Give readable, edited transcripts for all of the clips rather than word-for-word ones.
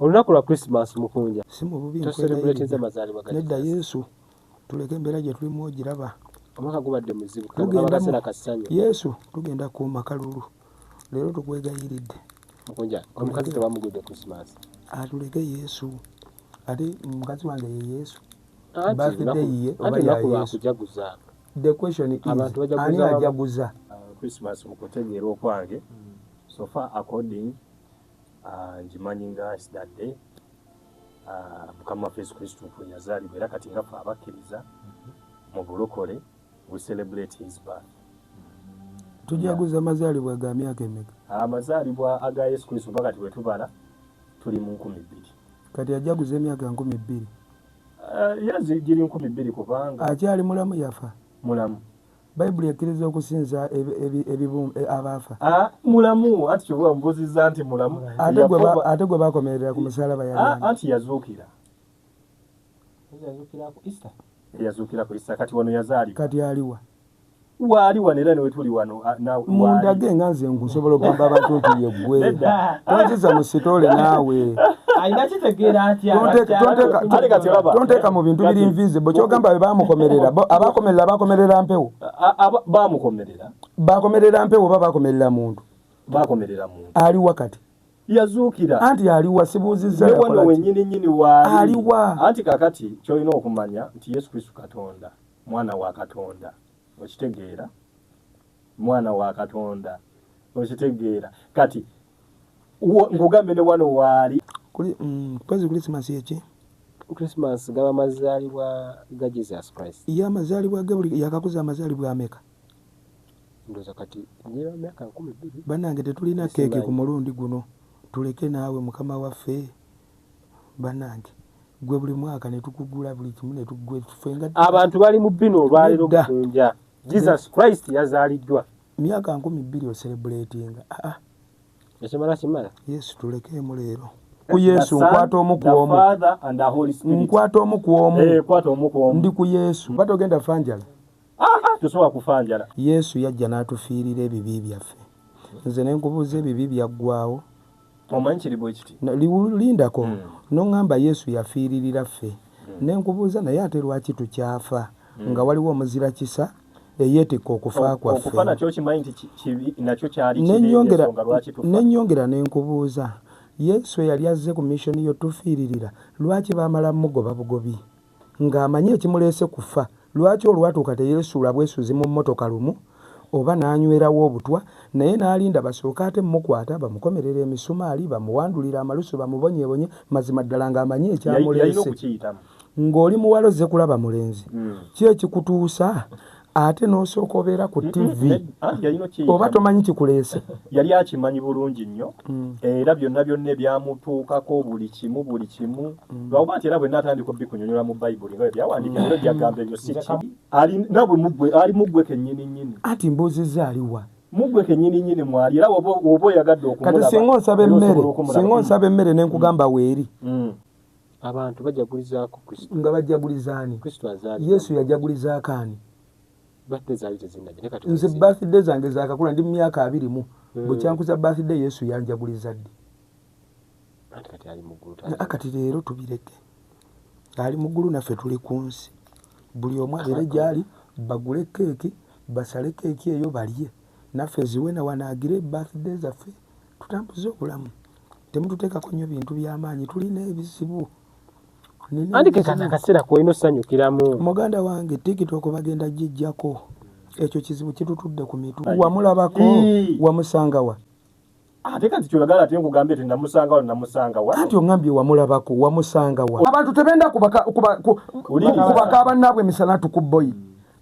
olunaku lwa Christmas mukunja si mu bubi celebrate amazaalibwa ga nedda Yesu tuleke embeera gye tulimu ogiraba omwaka gubadde muzibu kabasera kasanyo Yesu tugenda kuuma kalulu leero tukwegayiridde mukunja omukazi tebamugudde Christmas atuleke Yesu ate mukazi wange ye Yesu birthday ye oba ya Yesu kujaguza the question is ani ajaguza Christmas mukutegeera okwange so far according njimanyi nga is that day Mukama Yesu Kristo kwe yazaalibwa era kati nga abakkiriza mu bulokole we celebrate his birth. Tujaguza amazaalibwa ga myaka emeka? Amazaalibwa aga Yesu Kristo mpaka kati wetubala tuli mu 12. Kati ajaguza emyaka 12. Yazi giri 12 kubanga akyali mulamu yafa. Mulamu. Bayibuli ekkiriza okusinza abaafa. Mulamu ati kyobwa mbuziza nti mulamu. Ate gwe bakomerera ku musalaba yali. Anti yazuukira. Yazuukira ku Easter. Yazuukira ku Easter kati wano yazaalibwa. Kati aliwa. Wali wanera ne wetuli wano munda genga nze nkusobola okugamba abantu nti yeggwe tonziza mu sitole naawe ayina kitegeera atya tonteeka mu bintu biri invisible kyogamba bamukomerera abakomerera mpewo bakomerera mpewo oba bakomerera muntu ali wakati yazuukira anti aliwa sibuuzizza wano wennyini wali aliwa anti kakati kyolina okumanya nti Yesu Kristo Katonda mwana wa Katonda okitegeera mwana wa Katonda okitegeera kati ngugambe ne wano waali kuli kwezi Christmas yeki Christmas gaba mazaalibwa ga Jesus Christ ya mazaalibwa gabuli yakakuza amazaalibwa ameka ndoza kati ngira myaka 12 banange tetulina keeke ku mulundi guno tuleke naawe mukama waffe banange gwe buli mwaka ne tukugula buli kimu ne tugwe tufenga abantu bali mu bino olwaliro kukunja Jesus Christ yazaaliddwa myaka 12 o celebratinga ekimala Yesu tuleke mu leero ku Yesu nkwata omukuomu nkwata omukuomu ndi ku Yesu batogenda fanjala tusobola kufanjala Yesu yajja n'atufiirira ebibi byaffe nze ne nkubuuza ebibi byaggwawo omanyi kiri bwe kiti lindako n'oŋŋamba Yesu yafiiririra ffe ne nkubuuza naye ate lwaki tukyafa nga waliwo omuzira kisa eyeetikka okufa kwaffe nennyongera ne nkubuuza Yesu yali azze ku missoni yotufiiririra lwaki baamala mugoba bugobi ng'amanyi ekimuleese kufa lwaki olwatuuka teyeesuula bwesuzi mu mmotoka lumu oba n'anywerawo obutwa naye n'alinda basooka ate mukwata bamukomerera emisumaali bamuwandulira amalusu bamubonyebonye mazima ddala ng'amanyi ekyamuleese ng'oli muwalo zze kulaba mulenzi ki ekikutuusa ate n'osooka obeera ku TV oba tomanyi kikuleese yali akimanyi bulungi nnyo era byonna ebyamutuukako buli kimu lwakuba nti era bwe natandika obikunyonyola mu Bayibuli nga byawandiika ebyo byagamba ebyo si kibi ali muggwe kennyini ati mbuuzizza aliwa muggwe kennyini mwali era oba oyagadde okumulaba kati singa onsaba emmere ne nkugamba weeri abantu bajagulizaako Kristo nga bajagulizaani Kristo azaalibwa Yesu yajagulizaako ani birthday zaali tezinnajja nze birthday zange zaakakula ndi mu myaka 20 bwe kyankuza birthday Yesu yanjaguliza ddi kati ali mu ggulu kati leero tubireke ali mu ggulu naffe tuli ku nsi buli omu abeere gyali bagule keeki basale keeki eyo balye naffe ziwena wanaagire birthday zaffe tutambuze obulamu temututeekako nnyo bintu by'amaanyi tulina ebizibu andike kana akaseera koino sanyukiramu muganda wange TikTok bagenda gijjako ekyo kizibu kitutudde ku mitu wamulabako wamusangawa ate kati kyolagala ate nkugambye ti namusangawa anti oŋŋambye wamulabako wamusangawa abantu tebenda kubaka bannaabwe emisana tukubboyi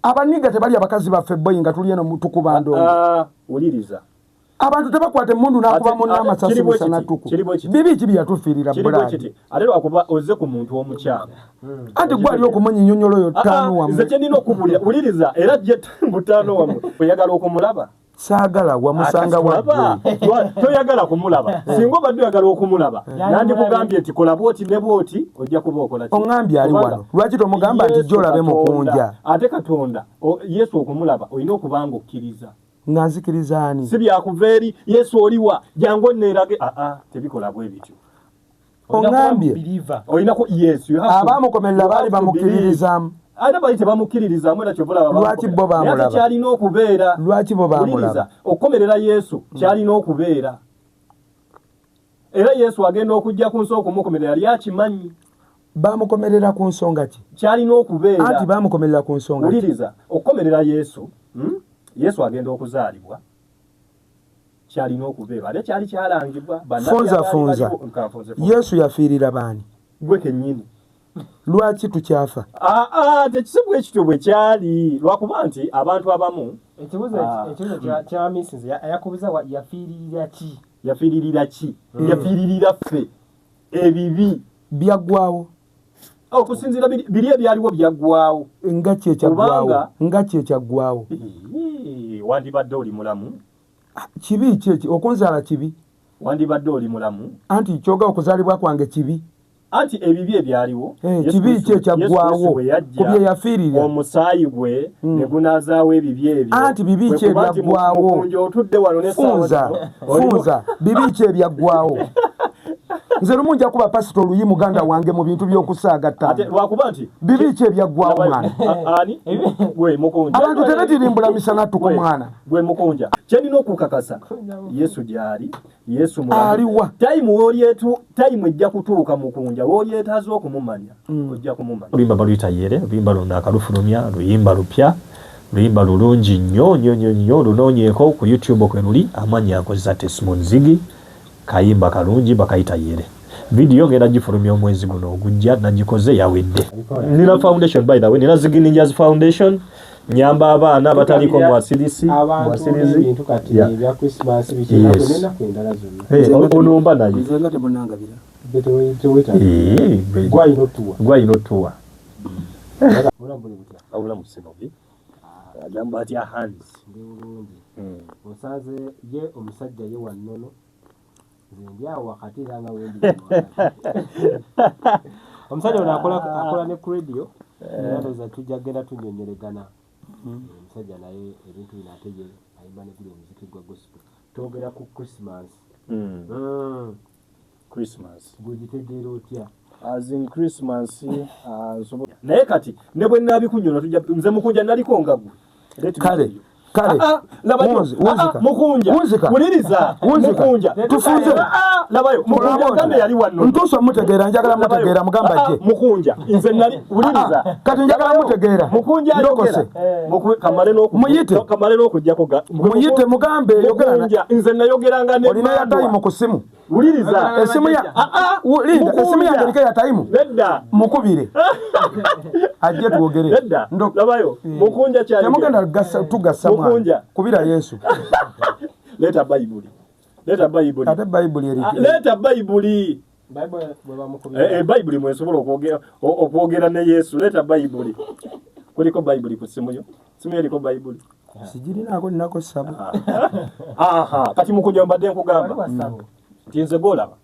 abaniga tebali abakazi baffe boyi nga tuli eno tukubandongo uliriza abantu tebakwata emmundu n'akuba munnamasasi misana tuku bibi ki byatufiirira bulali ate lwakuba ozze ku muntu omukyama anti gwali okumunyinyonyola oyo ttaano wamu nze kyenina okubulira uliriza era gye mutaano wamu oyagala okumulaba saagala wamusanga wadde toyagala kumulaba singa obadde oyagala okumulaba nandikugambye nti kola bwoti ne bwoti ojja kuba okola oŋŋambye ali wano lwaki tomugamba nti jjo olabe mukunja ate Katonda Yesu okumulaba olina okubanga okkiriza nga nzikiriza ani si byakuva eri Yesu oliwa jangu neerage tebikola bwe bityo ongambye olinako yes abamukomerera baali bamukkiririzamu ate bali tebamukkiririzamu era kyobola lwaki bo bamulaba kyalina okubeera lwaki bo bamulaba okukomerera Yesu kyalina okubeera era Yesu agenda okujja ku nsonga okumukomerera yali akimanyi bamukomerera ku nsonga ki kyalina okubeera anti bamukomerera ku nsonga uliriza okukomerera Yesu Yesu agenda okuzaalibwa kyalina okubeera ate kyali kyalangibwa funza Yesu yafiirira baani gwe kennyini lwaki tukyafa tekisibwa ekityo bwe kyali lwakuba nti abantu abamu ekibuzo kya Mrs. yakubuza yafiiririra ki yafiiririra ffe ebibi byaggwawo okusinziira biri ebyaliwo byaggwawo nga kyekyaggwawo wandibadde oli mulamu kibi kyeki okunzaala kibi wandibadde oli mulamu anti kyoga okuzaalibwa kwange kibi anti ebibi ebyaliwo kibi kyekyaggwawo ku bye yafiirira omusaayi gwe ne gunazaawo ebibi ebyo anti bibi kyebyaggwawo funza bibi kyebyaggwawo nze lumu nja kuba pasito oluyi muganda wange mu bintu by'okusaagatta bibi kyebyaggwawo mwana abantu tebetirimbula misana tuku mwana gwe mukunja kyendina okukakasa Yesu gyali Yesu aliwa tayimu ejja kutuuka mukunja w'olyetaaze okumumanya ojja kumumanya oluyimba baluyita yere oluyimba luno akalufulumya luyimba lupya luyimba lulungi nnyo lunoonyeeko ku YouTube kwe luli amanyi akozesa Tesmon Zigi kayimba kalungi bakayita yere video ngenda gifulumya omwezi guno ogujja nagikoze yawedde nina foundation by the way nina Zigi Ninjas Foundation nyamba abaana bataliko mwasirizi bintu kati bya Christmas bikina kunena kwendala zonna onomba naye nzenga tebunangabira gwayino tuwa awulamu sinobi agamba atya hands osaze ye omusajja ye wannono nzendyawo wakati era nga wendi omusajja ono akola ne ku radio ndoza tujja genda tunyonyeregana omusajja naye ebintu bino ate ye ayimba ne guli omuziki gwa gospel twogera ku Christmas gwegitegeera otya as in Christmas naye kati ne bwe nabikunyona tujja nze mukunja naliko nga gwe kale mukunja kuliriza mukunja tufunze labayo mukunja kambe yali wanno ntuso mutegeera njagala mutegeera mugamba je mukunja nze nali kuliriza kati njagala mutegeera mukunja ndokose kamale n'okujjako muyite mugambe yogera nze nayogeranga ne olina ya time ku simu uliriza esimu ya linda esimu ya ngerike ya time nedda mukubire ajje tuogere nedda labayo mukunja cyane temugenda tugasa mukunja kubira Yesu leta Bible ate Bible eri leta Bible Bible mwesobola okwogera ne Yesu leta Bible kuliko Bible ku simu yo simu eriko Bible sijirinaako ninako sabu kati mukunja mbadde nkugamba tinze golaba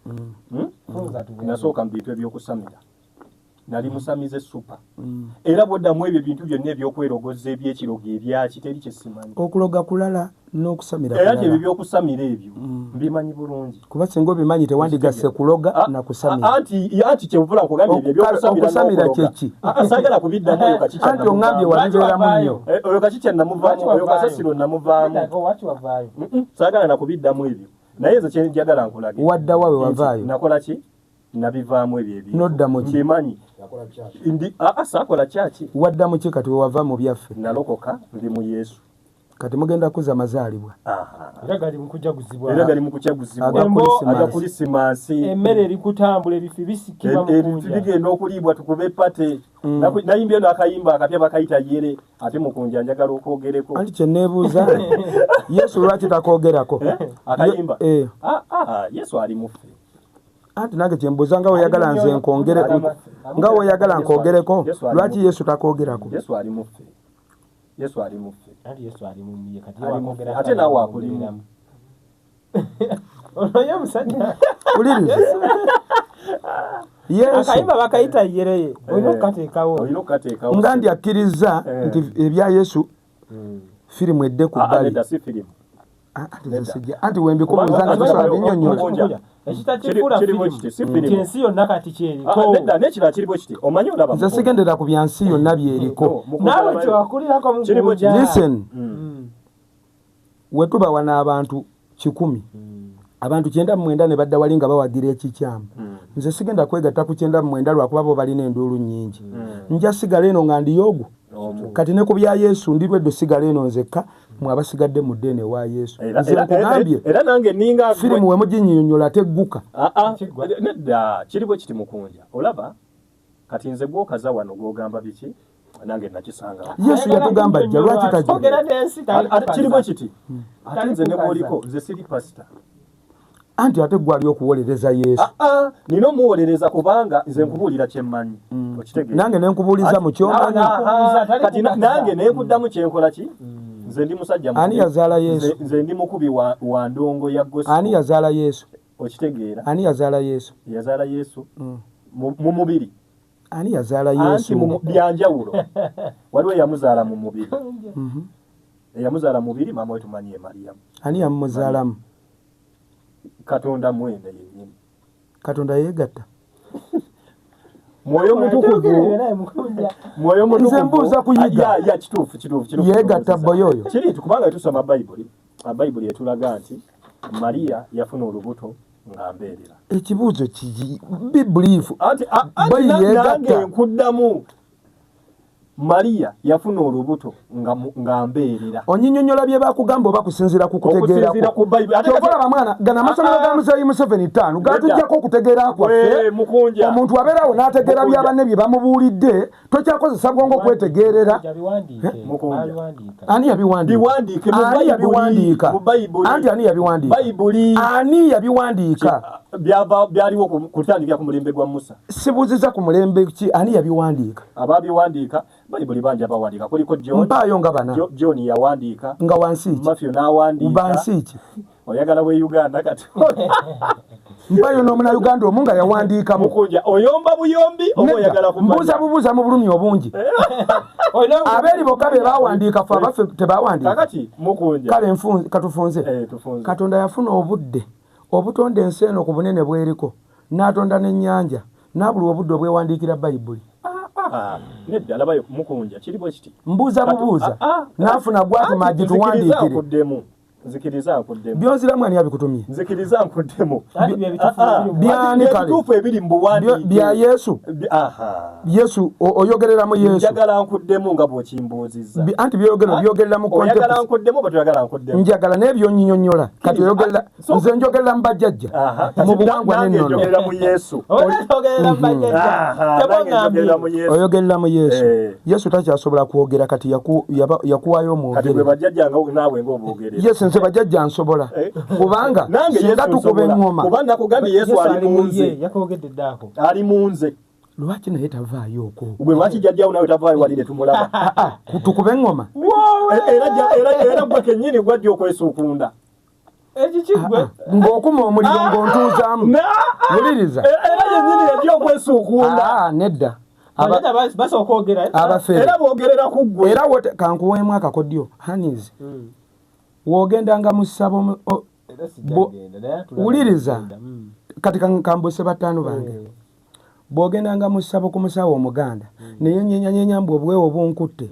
nasooka mbintu ebyokusamira nali musamize super era bwoddamu ebyo bintu byonna ebyokwerogoza ebyekirogo ebyaki teri kyesimanyi okuloga kulala n'okusamira era ebyo byokusamira ebyo mbimanyi bulungi kuba singa obimanyi tewandigasse kuloga na kusamira anti kyevula nkugambye ebyo byokusamira kyeki saagala kubiddamu oyo kakica anti ongambye wabibeeramu nnyo oyo kakica namuvaamu oyo kasasiro namuvaamu saagala nakubiddamu ebyo naye nze kyenjagala nkulage waddawa we wavaayo nakola ki nabivaamu ebyo noddamu ki mbimanyi saakola kyaki waddamu ki kati wewava mu byaffe nalokoka ndi mu Yesu kati mugenda kuza mazaalibwa era gali mu kujaguzibwa aga Krisimansi emmere eri kutambula ebifi bisikibwa mukunja bigenda okuliibwa tukube pate nayimbye n'akayimba akapya bakayita yere ate mukunja njagala okwogereko anti kyeneebuuza Yesu lwaki takoogerako akayimba Yesu ali muffe anti nange kyembuuza nga weyagala nze nkwongere nga weyagala nkwogereko lwaki Yesu takoogerako Yesu ali muffe Yesu ali mumye kati ate naawe akulimu onoye musajja uliriza Yesu akayimba bakayita yereye olina okukateekawo nga ndi akkiriza nti ebya Yesu firimu edde ku bbali anti wembikubuuza nga tosobola binyonnyola. Ekitakifula ensi yonna kati kyeriko. N'ekirala kiri bwe kiti omanyi olaba. Nze sigendera ku bya nsi yonna byeriko. Naawe kyewakulirako mu Gunja. Listen, we tubawa n'abantu 100. Abantu 99 ne badda wali nga bawagira ekikyamu. Nze sigenda kwegatta ku 99 lwakuba bo balina enduulu nnyingi. Nja sigala eno nga ndiyoogu. Kati ne ku bya Yesu ndirwedde sigala eno nzekka mwe abasigadde mu ddeene wa Yesu. Nze nkugambye era nange ninga firimu we muginnyonnyola tegguka. Nedda kiri bwe kiti Mukunja. Olaba kati nze gw'okaza wano gw'ogamba biki nange nakisanga. Yesu yatugamba ajja lwaki tajja. Kiri bwe kiti. Ate nze ne bw'oliko nze siri pasita. Anti ate gwali okuwolereza Yesu. Nino muwolereza kubanga nze nkubuulira kyemmanyi. Nange ne nkubuuliza mu kyomanyi. Kati nange ne nkuddamu kyenkola ki? Nze ndi musajja mukubi. Ani yazaala Yesu? Nze ndi mukubi wa ndongo ya gospel. Ani yazaala Yesu? Okitegeera. Ani yazaala Yesu? Yazaala Yesu mu mubiri. Ani yazaala Yesu? Anti mu byanjawulo. Waliwo yamuzaala mu mubiri. Yamuzaala mu mubiri maama we tumanyiye Mariyamu. Ani yamuzaalamu? Katonda mwene yennyini. Katonda yeegatta. Mwoyo mutukuvu. Mwoyo mutukuvu. Nze mbuuza kuyiga. Ya kituufu. Yeegatta boyoyo. Kiri tukubanga tusoma Bayibuli. Bayibuli etulaga nti Maria yafuna olubuto ng'ambeerera. Ekibuuzo kiki be brief. Anti nange nkuddamu. Maria yafuna olubuto ng'ambeerera. Onyinnyonnyola bye bakugamba oba kusinziira ku kutegeera okusinziira ku Bayibuli. Okola bamwana gana amasomero ga Musayi Museveni 5 gatujjako okutegeera kwaffe. Omuntu abeerawo n'ategeera byabanne bye bamubuulidde tokyakozesa bwongo kwetegeerera. Ani yabiwandiika? Ani yabiwandiika? Anti ani yabiwandiika? Bayibuli. Ani yabiwandiika? Byaliwo kutandikira ku mulembe gwa Musa. Sibuuziza ku mulembe ki? Ani yabiwandiika? Ababiwandiika Bayibuli banja bawandiika kuliko John. Mpaayo nga bana. John yawandiika. Nga wansi ki? Matthew n'awandiika. Bansi ki? Oyagala we Uganda kati. Mpayo n'omuna Uganda omu nga yawandiikamu. Mukunja oyomba buyombi oba oyagala kumanya. Mbuuza bubuuza mu bulumi obungi. Abeeri bokka be baawandiika ffe abaffe tebawandiika. Kakati Mukunja. Kale katufunze. Katonda yafuna obudde obutonda ensi eno ku bunene bweriko n'atonda n'ennyanja n'abulwa obudde obwewandiikira Bayibuli. Nedda alabayo Mukunja kiri bwe kiti. Mbuuza bubuuza n'afuna gwati maji tuwandiikire. Nzikiriza nkuddemu. Byonziramu ani abikutumye? Nzikiriza nkuddemu. Byani kale. Bituufu ebiri mu buwandiike. Bya Yesu. Yesu oyogerera mu Yesu. Njagala nkuddemu nga bw'okimbuuzizza. Anti byogerera mu context. Oyagala nkuddemu oba toyagala nkuddemu? Njagala n'ebyonnyonnyola. Kati oyogerera nze njogerera mu bajjajja. Mu buwangwa n'ennono. Oyogerera mu Yesu. Oyogerera mu Yesu. Yesu takyasobola kwogera kati yakuwaayo omwogere. Kati bwe bajjajja nga naawe ng'obwogerera. Yesu nze bajjajja nsobola kubanga singa tukuba eŋŋoma. Kuba nakugambye Yesu ali mu nze. Yakoogedde ddaako. Ali mu nze. Lwaki naye tavaayo okwo? Gwe lwaki jjajjawo nawe tavaayo walire tumulaba? Tukuba eŋŋoma. Era gwe kennyini gwajja okwesuukunda. Ekikigwe ng'okuma omuliro ng'ontuuzaamu. Wuliriza. Era yennyini yajja okwesuukunda. Nedda. Basooka okwogera. Abafere. Era boogerera ku ggwe. Era kankuweemu akakodyo. Hanis. Wogendanga mu ssabo wuliriza kati kambuse bataano bange bwogendanga mu ssabo ku musawo omuganda naye nyenyanyenya mbwe obwewo bunkutte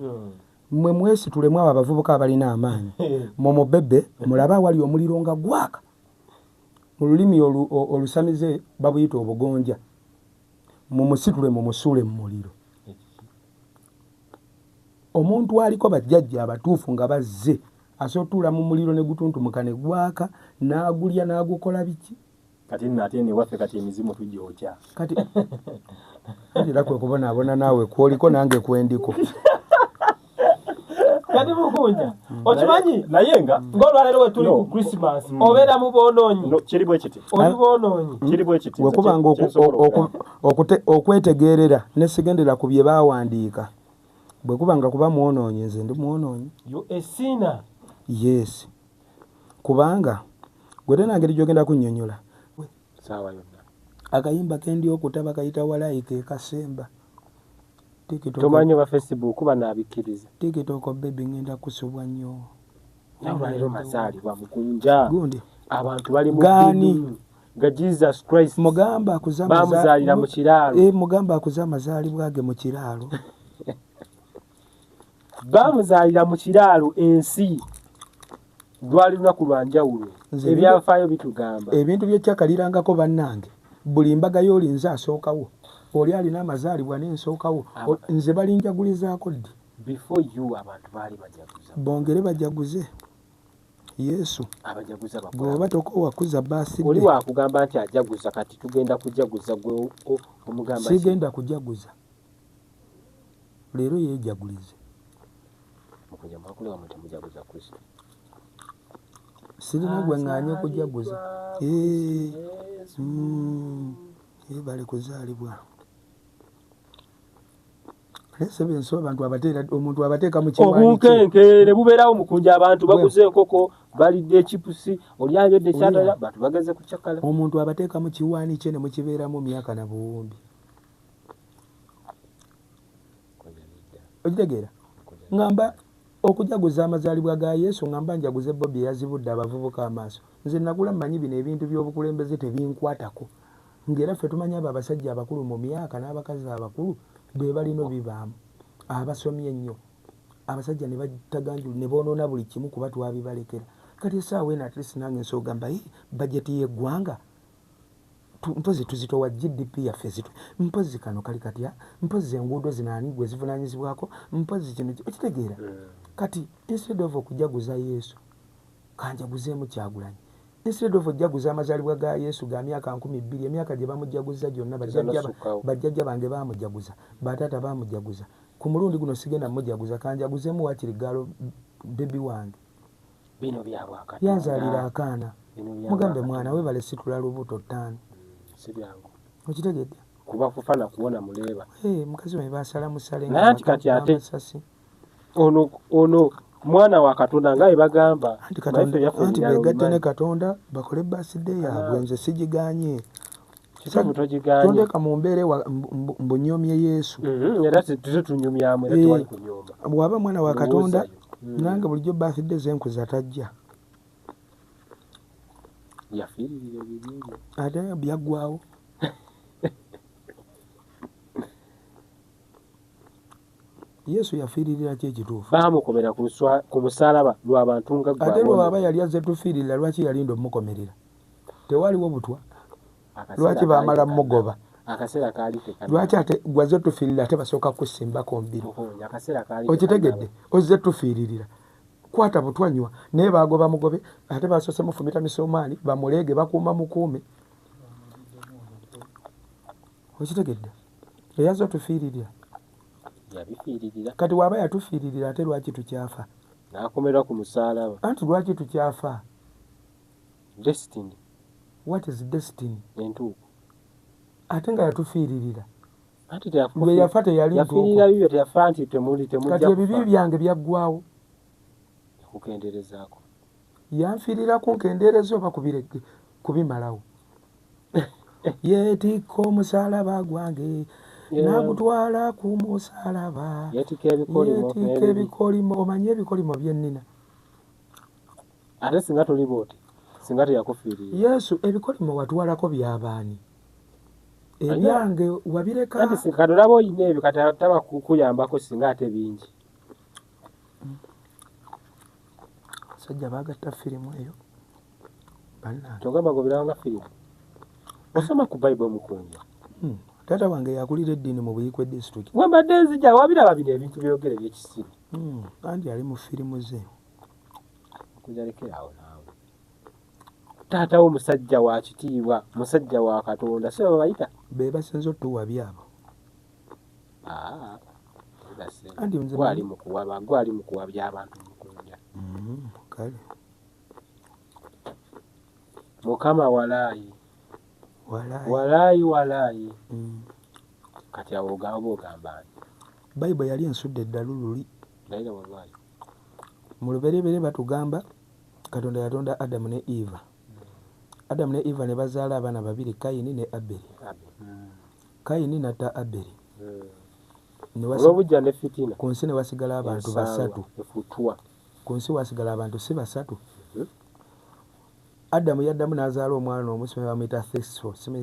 mmwe mwesitulemu abo abavubuka abalina amaanyi mumubebe mulaba wali omuliro nga gwaka mu lulimi olusamize babuyita obugonja mumusitule mumusuule mu muliro. Omuntu aliko bajjajja abatuufu nga bazze asotuula mu muliro ne gutuntumuka ne gwaka n'agulya n'agukola biki. Kati nate ne waffe kati emizimu tujyokya. Kati era kwe kubonaabona naawe kwoliko nange kwendiko. Kati Mukunja okimanyi naye nga ng'olwaleero we tuli ku Christmas obeera mu boonoonyi. Kiri bwe kiti. Oli boonoonyi. Kiri bwe kiti. Bwe kubanga okwetegeerera ne sigendera ku bye baawandiika. Bwe kubanga kuba mwonoonyi nze ndi mwonoonyi. You a sinner. Yes. Kubanga gwete nangeri gyogenda kunnyonnyola. Saawa yonna. Akayimba kendi okutaba kayita walayika ekasemba. Tumanyi ba Facebook banaabikiriza. TikTok baby ngenda kusubwa nnyo. Nabalero mazaalibwa mukunja. Gundi. Abantu bali mu Gani. Ga Jesus Christ. Mugamba akuzama bamuzaalira mu kiraalo. Mugamba akuzama mazaalibwa ge mu kiraalo. Bamuzaalira mu kiraalo ensi. Lwali lunaku lwa njawulo. Ebyafaayo bitugamba. Ebintu by'ekyakalirangako bannange. Buli mbaga y'olinze asookawo. Oli alina amazaalibwa n'ensookawo. Nze balinjagulizaako ddi. Before you abantu baali bajaguza. Bongere bajaguze. Yesu. Abajaguza bakola. Gwoba tokowakuza baasi. Oli wakugamba nti ajaguza kati tugenda kujaguza gwe omugamba. Sigenda kujaguza. Leero yeejagulize. Mukuja mwakulewa mutamujaguza Kristo. Sirina gwe ŋŋaanye kujaguza. Bali kuzaalibwa. Sebe nso abantu abateera omuntu abateeka mu kiwaani. Obunkenke bubeerawo mukunja abantu baguze enkoko balidde ekipusi oli ayodde kyatala bantu bageze kukyakala. Omuntu abateeka mu kiwaani kye ne mukibeeramu myaka na buwumbi. Okitegeera? Ngamba okujaguza amazaalibwa ga Yesu ngamba njaguze Bobby yazibudde abavubuka amaaso. Nze nagula mmanyi bino ebintu by'obukulembeze tebinkwatako. Ngera ffe tumanyi abo abasajja abakulu mu myaka n'abakazi abakulu be balino bibaamu. Abasomye ennyo. Abasajja ne bataganjulu ne boonoona buli kimu kuba twabibalekera. Kati essaawa eno at least nange nsogamba bajeti y'eggwanga mpozi tuzitowa GDP yaffe zitu. Mpozi kano kali katya. Mpozi enguudo zinaani gwe zivunaanyizibwako. Mpozi kino okitegeera. Kati instead of okujaguza Yesu kanjaguzeemu Kyagulanyi. Instead of okujaguza amazaalibwa ga Yesu ga myaka 2000 emyaka gye bamujaguza gyonna bajjajja bange baamujaguza bataata baamujaguza ku mulundi guno sigenda mujaguza kanjaguzeemu wakiri galo bebi wange bino byabwaka yanzaalira akaana mugambe mwana we bale situla lubuto 5 sibyangu okitegedde kuba kufana kuona muleeba mukazi we basala musale nanti kati ate ono mwana wa Katonda ngaye bagamba anti begatte ne Katonda bakole birthday yaabwe nze sigiganye kisabu tojiganye tondeka mu mbeere mbunyomye Yesu era tunyumyamu era twali kunyomba bwaba mwana wa Katonda nange bulijjo birthday zenkuza tajja yafiirire bibiri ate byaggwawo Yesu yafiiririra ki ekituufu baamukomera ku musalaba lw'abantu nga gwe ate lwaba yali azze tufiirira lwaki yalinda omukomerera tewaliwo butwa lwaki baamala mugoba akaseera kaali tekali lwaki ate gwazze tufiirira ate basooka kusimbako mbiri akaseera kaali okitegedde ozze tufiiririra kwata butwanywa naye baagoba mugobe ate basoose mufumita misomaali bamuleege bakuuma mukuume okitegedde eyazze tufiiririra yabifiiririra kati waaba yatufiiririra ate lwaki tukyafa n'akomerwa ku musalaba anti lwaki tukyafa destiny what is destiny entuuku ate nga yatufiiririra anti gwe yafa teyali yafiirira bibyo teyafa nti temujja kati ebibi byange byaggwawo kukenderezaako yanfiirira ku nkendeereza oba kubimalawo yeetikka omusalaba gwange nagutwala ku musalaba yeetikka ebikolimo omanyi ebikolimo byennina ate singa toli booti singa teyakufiirira Yesu ebikolimo watwalako byabaani ebyange wabireka anti singa tolaba oyina ebyo kati taba kukuyambako singa ate bingi sajja baagatta firimu eyo bannange togamba gobirawo nga firimu osoma ku Bible mukunja taata wange yakulira eddiini mu Buikwe district wembadde nzija wabiraba bino ebintu byogere byekisiru kandi ali mu firimu ze kujalekerawo naawe taata wo musajja wa kitiibwa musajja wa Katonda si babayita be basinze otuwa byabo anti gwali mu kuwabya abantu mukunja kale Mukama walaayi kati awo ogamba nti Bible yali ensudde eddalu luli mu lubereberye batugamba Katonda yatonda Adamu ne Eva Adamu ne Eva ne bazaala abaana babiri Kayini ne Aberi Kayini natta Aberi olw'obujja ne fitina ku nsi ne wasigala abantu basatu ku nsi wasigala abantu si basatu. Adamu yaddamu n'azaala omwana omusibe bamuyita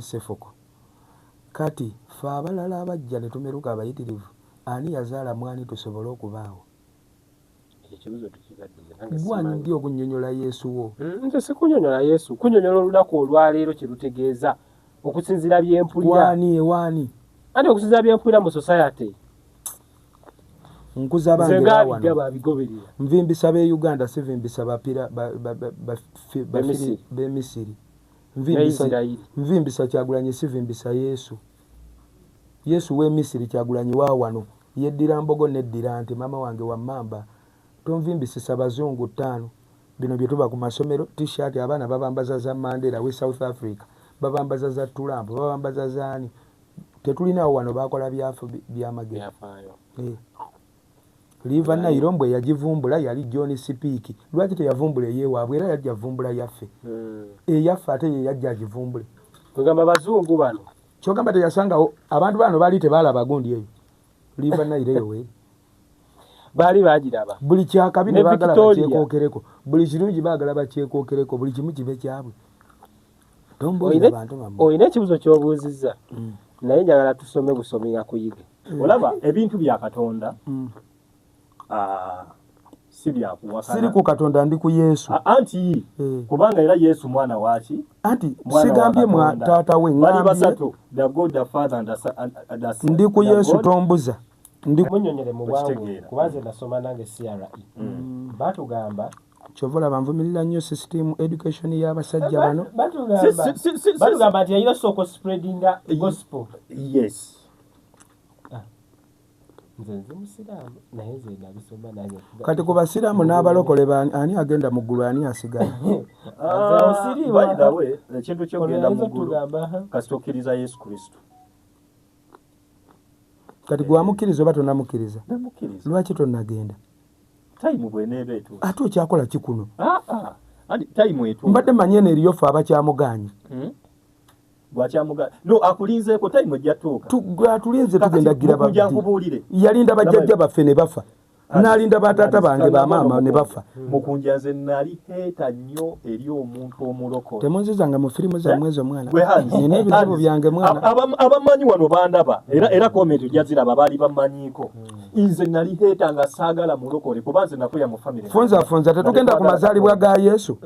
Sefoko. Kati fe abalala abajja ne tumeruka abayitirivu ani yazaala mwani tusobole okubaawo? Gwani ndi okunnyonnyola Yesu wo? Nze si kunnyonnyola Yesu, kunnyonnyola olunaku olwaleero kye lutegeeza okusinziira byempulira. Wani Ate okusinziira byempulira mu society. Nkuza bangira wano. Babigoberera. Nvimbisa be Uganda sivimbisa bapira Misiri. Nvimbisa Kyagulanyi sivimbisa Yesu. Yesu we Misiri Kyagulanyi wa wano. Yeddira mbogo neddira nti mama wange wa mamba. Tonvimbisisa bazungu 5. Bino bye tuba ku masomero t-shirt abaana babambaza za Mandela we South Africa. Babambaza za Trump, babambaza zaani. Tetulinawo wano bakola byamagezi. Liva Nairombwe yagivumbula yali John Sipiki. Lwaki teyavumbula eyewaabwe era yajja vumbula yaffe. Eyaffe ate ye yajja agivumbule. Kugamba bazungu bano. Kyogamba teyasangawo abantu bano baali tebalaba gundi eyo. Liva Nairombwe we. Baali bagiraba. Buli kyakabi ne baagala bakyekokereko. Buli kirungi baagala bakyekokereko. Buli kimu kibe kyabwe. Oyina ekibuzo ky'obuuzizza. Naye njagala tusome busomi nga kuyige. Olaba ebintu bya Katonda si byakuwakana. Siri ku Katonda ndi ku Yesu. Anti kubanga era Yesu mwana waki? Anti sigambye mwa taata we ngambye. Basatu, the God the Father and the Son. Ndi ku Yesu tombuza. Ndi munnyonyere mu bwangu kubaze nasoma nange CRE. Batugamba Chovola banvumirira nnyo system education y'abasajja bano. Batugamba nti yayina soko spreading the gospel. Yes. Kati ku basiraamu n'abalokole ani agenda mu ggulu ani asigala? By the way, ekintu ky'ogenda mu ggulu kasita okkiriza Yesu Kristo. Kati gwamukkiriza oba tonnamukkiriza? Lwaki tonnagenda? Time bweneeba etuuse. Ate okyakola ki kuno? Time etuuse. Mbadde manye n'eriyo ffe abakyamuganye. Bwakyamuga no akulinzeeko time ejja tuuka. Atulinze tugenda gira babbi. Yalinda bajjajja baffe ne bafa. Nalinda bataata bange bamaama ne bafa. Mukunja nze nali heeta nnyo eri omuntu omulokole. Temunzizanga mu firimu zammwe ezo mwana. Nina ebizibu byange mwana. Abamanyi wano bandaba era komenti ojja ziraba baali bamanyiiko. Nze nali heeta nga saagala mulokole kuba nze nakuya mu famire. Funza tetugenda ku mazaalibwa ga Yesu.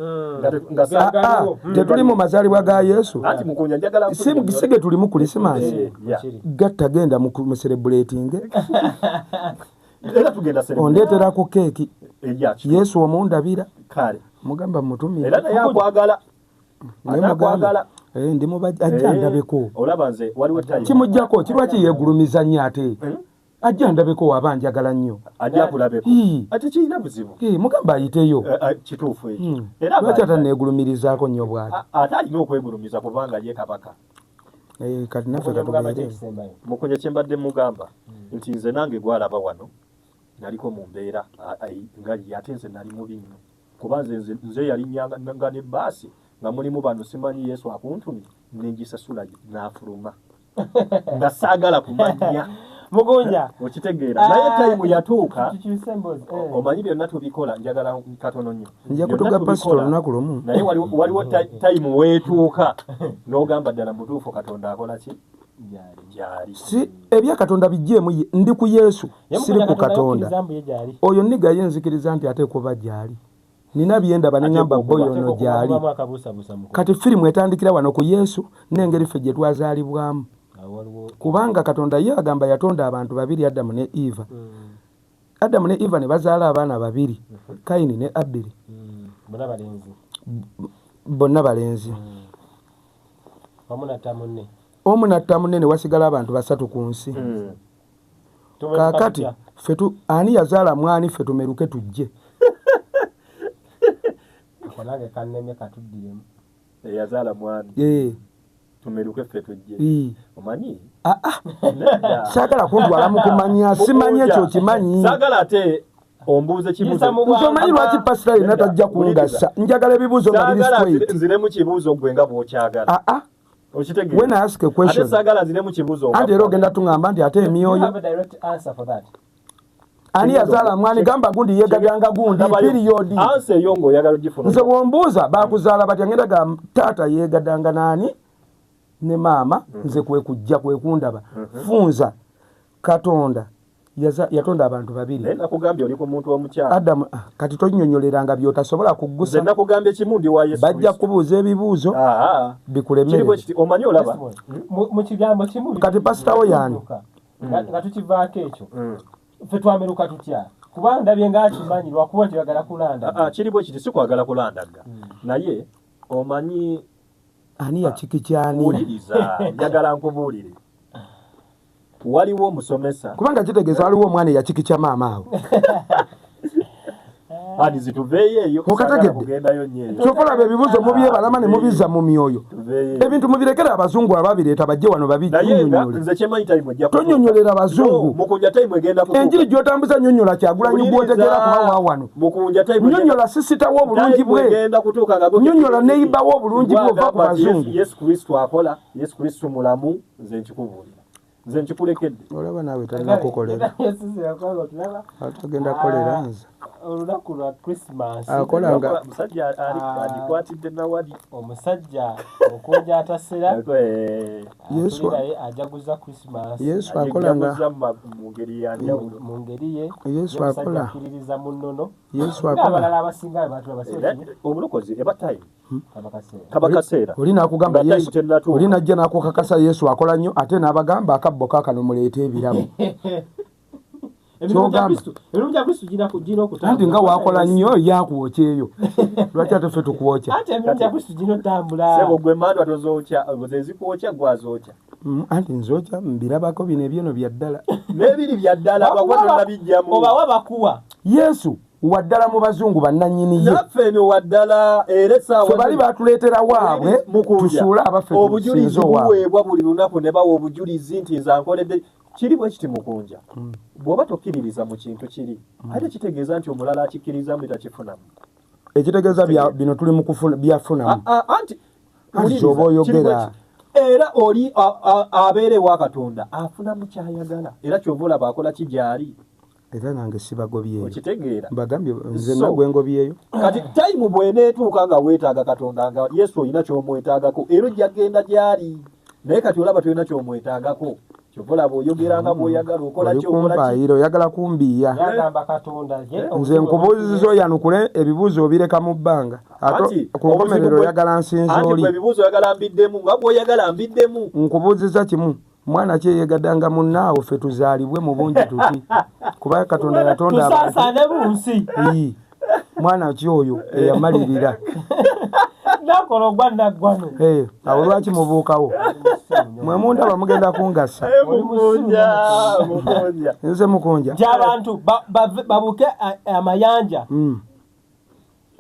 Tetuli mu mazaalibwa ga Yesu. Anti mukunja njagala sige tuli mu Krismasi. Gatta genda mu celebrating. Era tugenda ondeetera ku keeki Yesu omundabira kale mugamba mutumire era naye akwagala ndi ajja ndabeko olaba nze waliwo time kimujjako kirwaki yeegulumiza nnyo ate ajja ndabeko waba njagala nnyo ajja kulabeko ate kirina buzibu mugamba ayiteyo kituufu ekyo era lwaki ataneegulumirizaako nnyo bwati ate alina okwegulumiza kubanga ye kabaka kati naffe katubeere mukunye kyembadde mugamba nti nze nange gwalaba wano naliko mu mbeera nga ate nze nali mubi nnyo kuba nze yali nga ne baasi nga mulimu bano simanyi Yesu akuntumye nengisasula n'afuluma nga saagala kumanya mugunja okitegeera naye time yatuuka omanyi byonna tubikola njagala katono nnyo nja kutuga pastor olunaku lumu naye waliwo time weetuuka n'ogamba ddala mutuufu Katonda akola ki gyali si ebya Katonda bijjeemu ndi ku Yesu siri ku Katonda oyo nnigaye nzikiriza nti ate kuba gyali nina byendaba neŋŋamba boyo ono gyali kati firimu etandikira wano ku Yesu n'engeri ffe gye twazaalibwamu kubanga Katonda ye agamba yatonda abantu babiri Adamu ne Eva. Adamu ne Eva ne bazaala abaana babiri Kaini ne Abiri bonna balenzi omu natta munne ne wasigala abantu basatu ku nsi. Kaakati ffe ani yazaala mwani ffe tumeruke tujje yazaala mwani tumeruke ffe tujje omanyi saagala kuntwala mu kumanya simanyi ekyo kimanyi saagala ate ombuuze kibuuzo nsomanyi lwaki pasita yenna tajja kungasa njagala ebibuuzo nga biri straight nziremu kibuuzo gwe nga bw'okyagala when I ask a question saagala nziremu kibuuzo ate era ogenda tuŋŋamba nti ate emyoyo ani yazaala mwani gamba gundi yegadanga gundi period anse yongo yagalo gifuna nze wombuuza bakuzaala batya ngenda ga taata yegadanga nani ne maama nze kwe kujja kwe kundaba funza Katonda yatonda abantu babiri nakugambye oli ku muntu omukyala Adamu kati tonnyonnyoleranga by'otasobola kuggusa nze nakugambye kimundi wa Yesu bajja kubuuza ebibuuzo bikulemere kiriwe kiti omanyi olaba mu kigambo kimu kati pasitawo yani nga tukivaako ekyo ffe twameruka tutya kubanga ndabye ngaakimanyi lwakuba nti yagala kulanda kiriwe kiti si kwagala kulandaga naye omanyi ani yakikikyani wuliriza njagala nkubuulire waliwo omusomesa kubanga kitegeeza waliwo omwana eyakikikya maama awo ani zituveeyo eyo okategeddekugendayo nnyo kyokolaba ebibuuzo mubyebalama ne mubizza mu myoyo ebintu mubirekere abazungu ababireeta bajje wano babitonyonyolera abazungu enjiri gy'otambuza nyonyola Kyagulanyi gw'otegeera kubawa wano nyonyola sisitawo obulungi bwe nyonyola neyibawo obulungi bwe ova ku bazungu Yesu Kristo akola Yesu Kristo mulamu nze nkikubuulira nze nkikulekedde olaba naawe talinakukolera atagenda kolera nze olunaku lwa Christmas akolanga musajja alikwatidde nawali omusajja okunja atasera Yesu ajaguza Christmas Yesu akolanga mu ngeri yanjawulo mu ngeri ye Yesu akola akkiririza mu nnono Yesu akola abalala abasinga abantu abasooki obulokozi ebatayi kabakaseera oli nakugamba Yesu oli najja nakukakasa Yesu akola nnyo ate n'abagamba akabbo kaakano muleete ebirabo anti nga waakola nnyo yakwokya eyo lwaki ate ffe tukwokya sebo gwe mandwa tozookya zezikuokya gwazookya anti nzookya mbirabako bino ebyono bya ddala n'ebiri bya ddala abakwatonna bijjamu obawa bakuwa Yesu waddala mu bazungu bannannyini ye naffe eno waddala era essaawa fe bali baatuleetera waabwe tusuule abaffe obujulizi buweebwa buli lunaku ne bawa obujulizi nti nze ankoledde kiri bwe kiti mukunja bw'oba tokkiririza mu kintu kiri ate kitegeeza nti omulala akikkirizamu etakifunamu ekitegeeza bino tuli mu kufuna byafunamu anti oba oyogera era oli abeerewo Katonda afunamu kyayagala era kyova olaba akola ki gy'ali era nange sibagobyeyo okitegeera mbagambye nze nagwe ngobyeyo kati tayimu bw'eneetuuka nga weetaaga Katonda nga Yesu olina ky'omwetaagako era ojja kgenda gy'ali naye kati olaba tolina ky'omwetaagako ky'olaba oyogera bw'oyagala okola ky'okola oyagala kumbiiya nze nkubuuziza oyanukule ebibuuzo obireka mu bbanga ate ku nkomerero oyagala nsinza oli ebibuuzo oyagala mbiddemu nga bw'oyagala mbiddemu nkubuuziza kimu mwana ki yegadanga munnaawe ffe tuzaalibwe mu bungi tuti kuba Katonda yatonda tusaasane bunsi mwana ki oyo eyamalirira nakola ogwa naggwano awo lwaki mubuukawo mwe mundaba mugenda kungassa nze mukunja gy'abantu babuke amayanja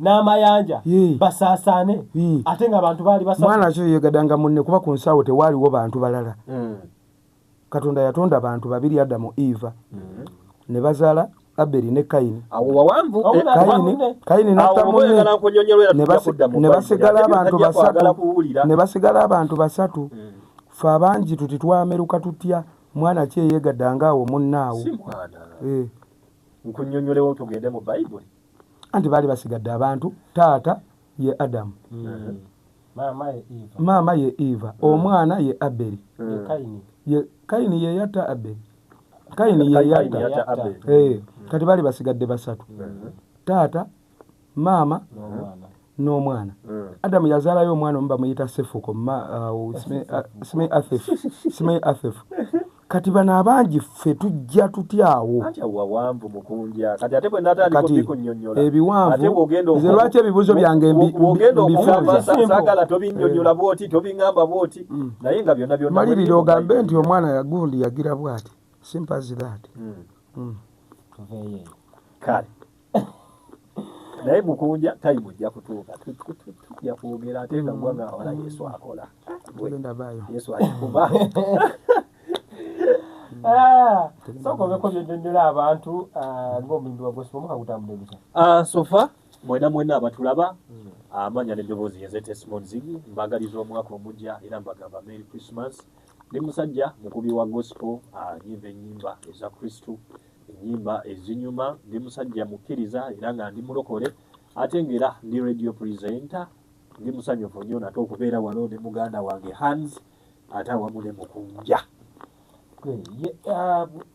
n'amayanja basaasaane ate nga abantu baali basatu mwana ki yegadanga munne kuba ku nsaawo tewaaliwo bantu balala Katonda yatonda abantu babiri Adamu Eva ne bazaala Aberi ne Kayini Kayini n'atta munne ne basigala abantu basatu ffe abangi tuti twameruka tutya mwana ki eyegadanga awo munnaawo nkunnyonnyolewo tugende mu Bayibuli anti baali basigadde abantu taata ye Adamu maama ye Eva omwana ye Aberi Kayini ye yatta Aberi Kayini ye yatta kati baali basigadde basatu taata maama n'omwana Adamu yazaalayo omwana omu bamuyita Sefuko Simei Afefu kati bano abangi ffe tujja tutyawo ebiwanvu nze lwaki ebibuuzo byange malirira ogambe nti omwana yagundi yagira bw'ati simpazi that kale naye mukunja tayimujja kutuuka tujja kwogera ate nga gwanga wala Yesu akola Yesu akikuba sokomeko byonyonnyola abantu ng'omulindi wa gospel muka gutambula ebita sofa mwena abatulaba amanya n'eddoboozi yenze Testimony Ziggy mbagaliza omwaka omujja era mbagamba Merry Christmas ndi musajja mukubi wa gospel nyimba ennyimba eza Kristo ennyimba ezinyuma, ndi musajja mukkiriza era nga ndi mulokole, ate ng'era ndi radio presenter, ndi musanyufu nnyo nate okubeera wano ne muganda wange Hans ate awamu ne Mukunja.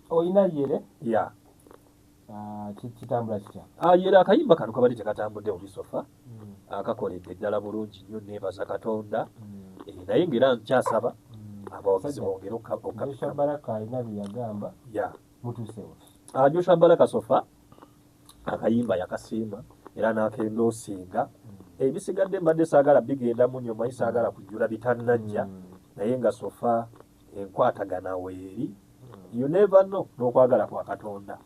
Oyina yere? Ya. Kitambula kitya? Yere akayimba kano kabadde tekatambudde Olisofa, akakoledde ddala bulungi nnyo, neebaza Katonda, naye ng'era nkyasaba abawagizi bongere Joshua Baraka alina bye yagamba. Ya. Mutuusewo. Joshua Baraka Sofa akayimba yakasiima era n'akendoosinga. Ebisigadde mbadde saagala bigendamu nnyo, manyi saagala kujjula bitannajja, naye nga Sofa enkwatagana weeri. You never know n'okwagala kwa Katonda.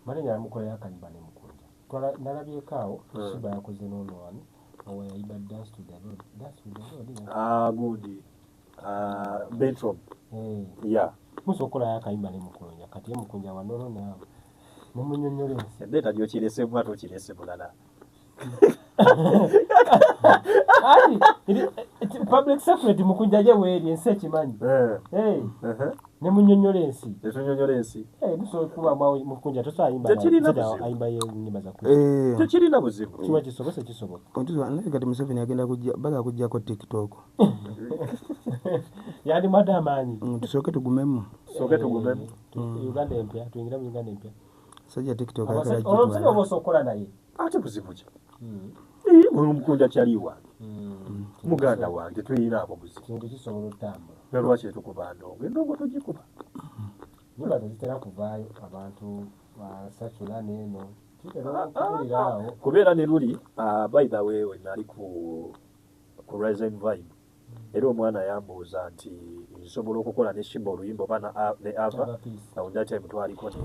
Manenya namukolera akayimba ne Mukunja. Nalabyeko awo, Shiba yakoze n'onoani, awo yayimba Dance to the Lord. Dance to the Lord. Good. Bedroom. Yeah. Musokola akayimba ne Mukunja. Kati Mukunja wanono naawe. Mumunyonyole ensi. Ndeta gyokirese mwatu kirese bulala. Public secretary Mukunja je weeri ensi ekimanyi. Ne munyonyole ensi. Tetunyonyola ensi. Musobola kuba Mukunja tosayimba. Ayimba y'ennyimba za Kristo. Tekirina buzibu. Kiba kisobose kisoboka. Ontuza naye kati Museveni agenda baga kujjako TikTok. Yandi madamani. Tusooke tugumemu. Uganda empya, tuingira mu Uganda empya. Sajja TikTok akala kitu. Olumsini oboso okola naye. Ate buzibu ki? Mukunja kyaliwa. Muganda wange tuyina abo buzibu. Kintu kisobola otambula. Lwaki etukuba ndongo? Endongo tugikuba. Nyumba tezitera kuvaayo abantu basasula n'eno. Kubeera ne luli, by the way, nali ku Rising Vibe. Era omwana yambuuza nti nsobola okukola ne Shimba oluyimba oba ne Ava. Awo that time twaliko ne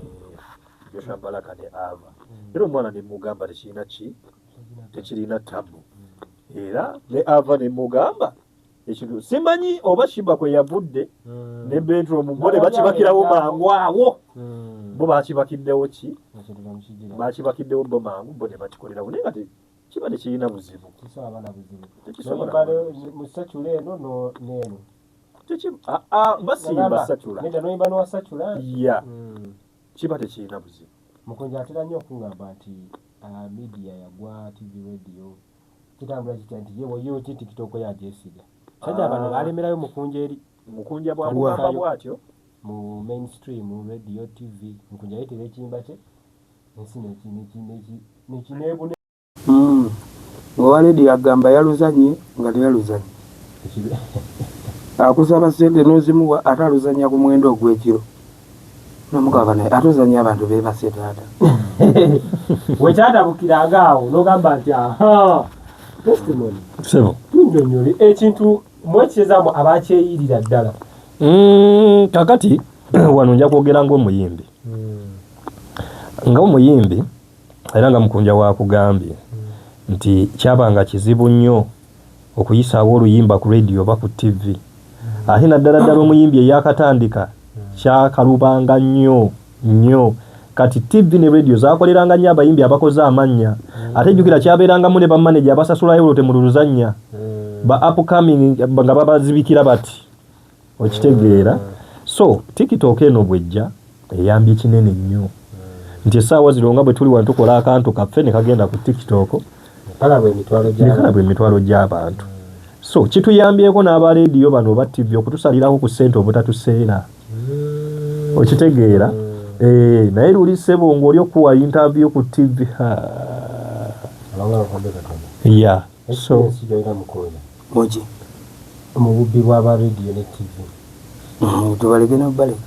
Joshua Baraka ne Ava. Era omwana ne mugamba tekirina tabu. Era ne Ava ne mugamba ekintu simanyi oba Shimba kwe yavudde ne bedroom mbone bakibakirawo mangu awo. Bo bakibakiddewo ki? Bakibakiddewo bo mangu bo ne bakikolerawo naye nga kiba tekirina buzibu. Musachula eno n'eno. Basimba Sachula. Nenda noyimba n'owa Sachula. Ya. Kiba tekirina buzibu. Mukunja atera nnyo okungamba nti media yagwa TV radio. Kitambula kitya nti yewo TikTok yagyesiga. Sajja bano balemerayo Mukunja eri. Mukunja bwagamba bwatyo. Mu mainstream, mu radio, TV. Mukunja yetera ekiyimba kye. Ensi nekineebune. Ngowa lady agamba yaluzanye nga teyaluzanye. Akusaba sente n'ozimuwa ataluzanya ku mwendo ogw'ekiro. Nomugaba naye atuzanya abantu beebase taata. Wekyatabukiranga awo n'ogamba nti testimony. Sebo. Tunyonyole ekintu mwekizaamu abakyeyirira ddala. Kakati wano nja kwogera ng'omuyimbi. Ng'omuyimbi era nga Mukunja wakugambye nti kyabanga kizibu nnyo okuyisaawo oluyimba ku radio oba ku TV. Ate naddala omuyimbi eyakatandika kyakalubanga nnyo. Kati TV ne radio zakoleranga nnyo abayimbi abakoze amannya. Ate jjukira kyabeerangamu ne bamanager abasasulayo olwo temululuzannya. Ba upcoming nga babazibikira bati. Okitegeera. So TikTok eno bwejja eyambye kinene nnyo. Nti essaawa zino nga bwe tuli wano tukola akantu kaffe ne kagenda ku TikTok. Kalabwe emitwalo gy'abantu. So kituyambyeko n'aba radio bano oba TV okutusaliraho ku ssente obutatuseera. Okitegeera. Naye luli ssebo ng'oli okuwa interview ku TV. Yeah. So Moji. Mu bubbi bw'aba radio ne TV. Tubaleke n'obaleka.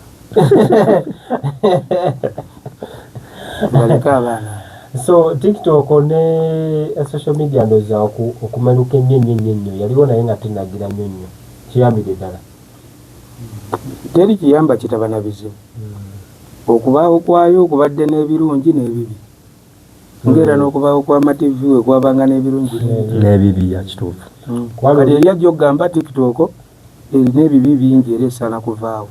Baleka abaana. So TikTok ne social media ndoza okumanuka ennyo yaliwo naye nga tenagira nnyo. Kiyambire ddala. Teri kiyamba kitabana bizibu. Okubaawo kwayo okubadde n'ebirungi n'ebibi. Ngera n'okubaawo kw'amativi we kwabanga n'ebirungi n'ebibi ya kituufu. Kati eri ajja okugamba TikTok erina ebibi bingi era esaana kuvaawo.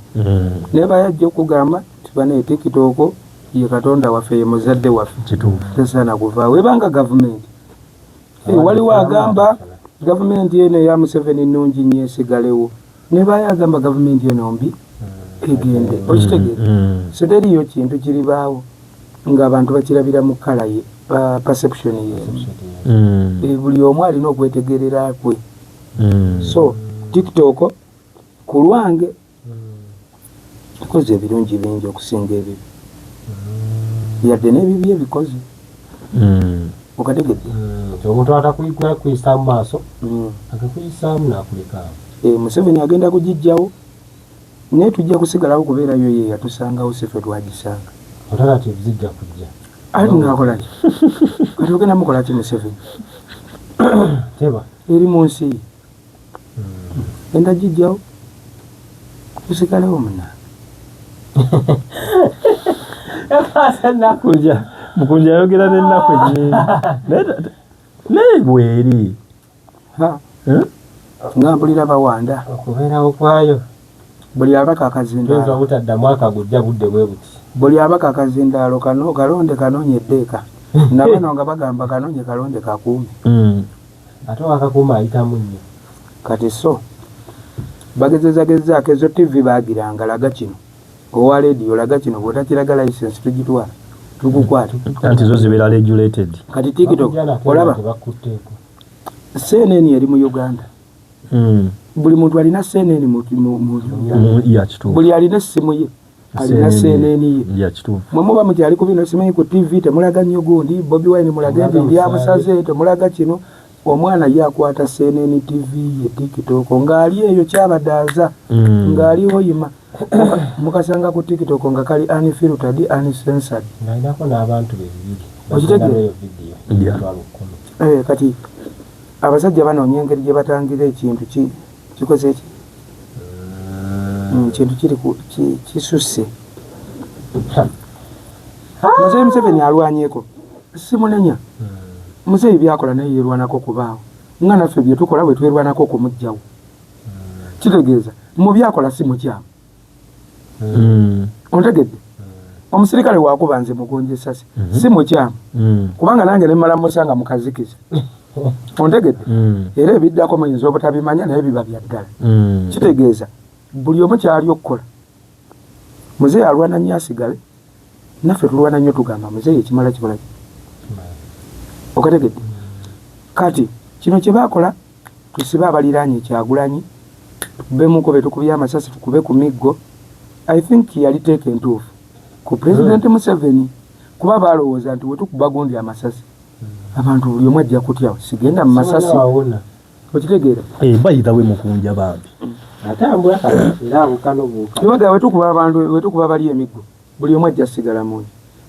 Naye bayajja okugamba nti bane TikTok ye Katonda waffe ye muzadde waffe. Kituufu. Tesaana kuvaawo. Ebanga gavumenti. Waliwo agamba gavumenti eno eya Museveni nnungi nnyo esigalewo. Ne bayagamba gavumenti eno mbi. egende okitegere so teriyo kintu kiribaawo ng'abantu bakirabira mu kala ye perception ye buli omu alina okwetegerera kwe so TikTok ku lwange ikoze ebirungi bingi okusinga ebibi yadde n'ebibi ebikoze okategedde omuntu atakuyisa mu maaso akakuyisaamu n'akuleka Museveni agenda kugijjawo naye tujja kusigalawo kubeerayo ye yatusangawo sife twagisanga alternative zijja kujja ati ngaakolaki kati ogenda mukolaki Museveni teba eri mu nsi enda gijjawo tusigalewo munange Mukunja ayogera n'ennaku nyingi naye bweri ngambulira bawanda okubeerawo kwayo buli abaka akazindaalo obutaddamu akagujja budde bwe buti buli abaka akazindaalo kano kalonde kanoonye eddeeka nabano nga bagamba kanoonye kalonde kakuume ate wakakuuma ayitamu nnyo kati so bagezezagezaako ezo TV baagiranga laga kino owa rediyo laga kino bw'otakiraga license tugitwala tukukwata anti zo zibeera regulated kati TikTok olaba CNN eri mu Uganda buli muntu alina CNN buli alina essimu ye alina CNN ye mwe muba mukyali ku bino simanyi ku TV temulaga nnyo gundi Bobi Wine mulaga ebyo byabusaze temulaga kino omwana yakwata CNN TV ye TikTok ng'ali eyo kyabadaaza ng'aliwo yima mukasanga ku TikTok nga kali unfiltered uncensored nalinako n'abantu bebibiri okitegere kati abasajja banoonya engeri gye batangira ekintu kikoze eki kintu kisusse Muzeeyi Museveni alwanyeko simunenya Muzeeyi byakola naye yerwanako kubaawo nga naffe bye tukola bwe twerwanako okumugjawo kitegeeza mu byakola si mukyamu ontegedde omusirikale wakuba nze mugonja essasi si mukyamu kubanga nange nemmala musanga mukazikiza ontegedde era ebiddako muyinza obutabimanya naye biba bya ddala kitegeeza buli omu kyali okukola Muzeeyi alwana nnyo asigale naffe tulwana nnyo tugamba Muzeeyi ekimala kikolaki okategedde kati kino kye baakola tusibe abaliraanye Kyagulanyi tukubemuko be tukubye amasasi tukube ku miggo I think yali teeka entuufu ku President Museveni kuba balowooza nti wetukuba gundi amasasi abantu buli omu ajja kutya sigenda mu masasi okitegeera bayitawe mukunja bambi atambula era abukano buuka kibaga wetukuba abantu wetukuba bali emiggo buli omu ajja sigala mungi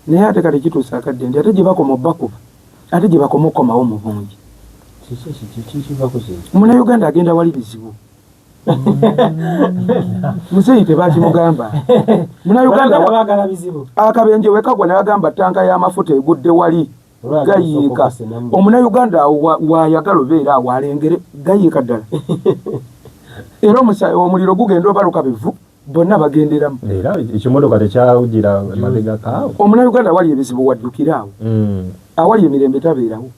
naye ate kati kituusa akadde nti ate gye bakoma obbakuba ate gye bakoma okomawo mu bungi Munnayuganda agenda wali bizibu Muzeeyi tebakimugamba Munnayuganda bagala bizibu akabenje wekagwa nayagamba tanka y'amafuta egudde wali gayiika Omunnayuganda wayagala obeera awalengere gayiika ddala era omuliro gugenda obaluka bivu bonna bagenderamu era ekimotoka tekyawugira mabega kaawo Omunnayuganda wali ebizibu waddukiraawo awali emirembe tabeerawo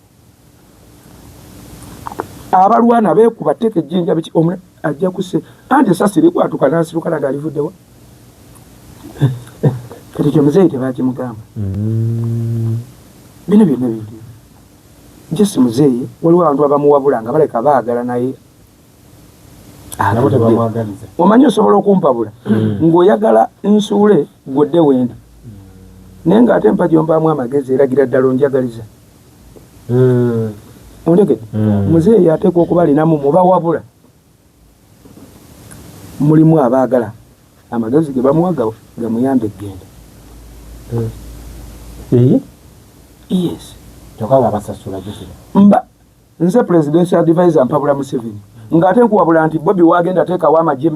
abalwana beekuba teka ejjinja biki omwe ajja kuse anti esasi likwatuka n'asiruka naga alivuddewa kati kyo Muzeeyi tebakimugamba bino byonna biri jesi Muzeeyi waliwo abantu abamuwabula nga baleka baagala naye omanyi osobola okumpabula ng'oyagala nsuule gwodde wendi naye ng'ate mpa gyombaamu amagezi eragira ddala onjagaliza ondegedde Muzeeyi ateekwa okuba alinamu mubawabula mulimu abaagala amagezi ge bamuwaga gamuyambe eggenda yes tokanga basasula gizira mba nze presidential advisor mpabula Museveni ng'ate nkuwabula nti Bobi wagenda teekawo amagye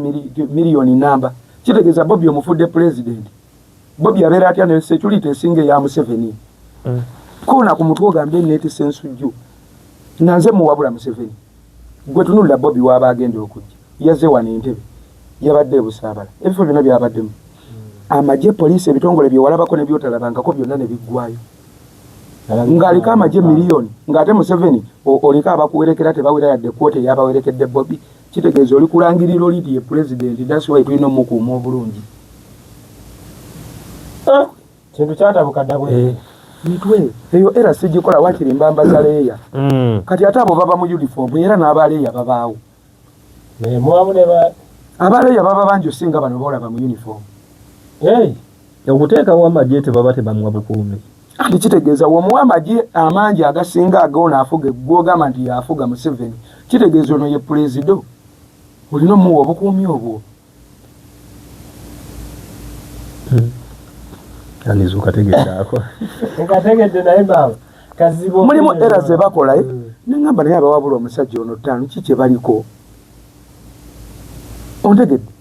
miliyoni namba kitegeeza Bobi omufudde president Bobi abeera atya ne security esinga eya Museveni koona ku mutwe ogambye neetisa ensujju nanze muwabula Museveni gwe tunulira Bobi waba agenda okujja yazze wano entebe yabadde busaabala ebifo byonna byabaddemu amagye poliisi ebitongole bye walabako ne byotalabangako byonna ne biggwayo ng'aliko amagye miliyoni ng'ate Museveni oliko abakuwerekera tebawera yadde kwota eyabawerekedde Bobi kitegeeza oli kulangirira oli ye president that's why tulina omukuuma obulungi kintu kyatabukadda bwe mitwe eyo era sijikola wakiri mbamba leya kati ate abo baba mu uniform era n'abaleya babaawo abaleya baba bangi osinga bano boolaba mu uniform okuteekawo amagye tebaba tebamwa bukuumi ati kitegeeza womuwa amagye amangi agasinga agona afuga gwogamba nti yafuga Museveni kitegeeza ono ye puleziddo olina omuwa obukuumi obwo anizuka tegezaako nkategedde naye baba kazibu mulimu era ze bakola nengamba naye abawabula omusajja ono ttaano kiki baliko ontegedde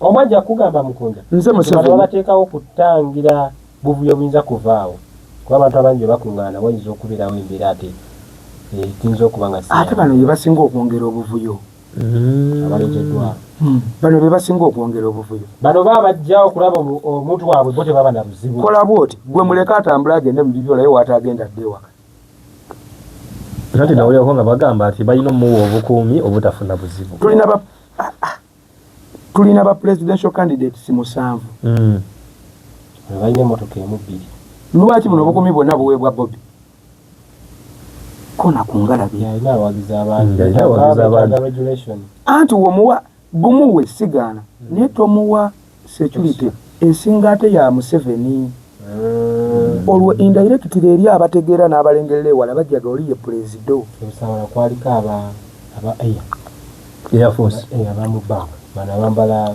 omwajja kugamba Mukunja nze Museveni bateekawo kutangira buvuyo buyinza kuvaawo kuba abantu abangi bakuŋŋaana wayinza okubeerawo embeera ate kiyinza okuba nga ate bano ye basinga okwongera obuvuyo abaleeteddwa bano be basinga okwongera obuvuyo bano baba bajja okulaba omuntu waabwe bo tebaba na buzibu kola bwoti gwe muleka atambula agende mu bibyo naye waatagenda dde ewaka ate nawulirako nga bagamba nti balina omuwa obukuumi obutafuna buzibu tulina ba presidential candidates 7 balina emmotoka emu 2 lwaki muno obukuumi bwonna buweebwa Bobi kona kungalabi yalina awagiza abantu anti womuwa gumuwe sigaana naye tomuwa security ensinga ate ya Museveni olwo indirectly eri abategeera n'abalengerera ewala bajjaga oli ye puleziddo osawala kwaliko aba Air Force abamu bank bano abambala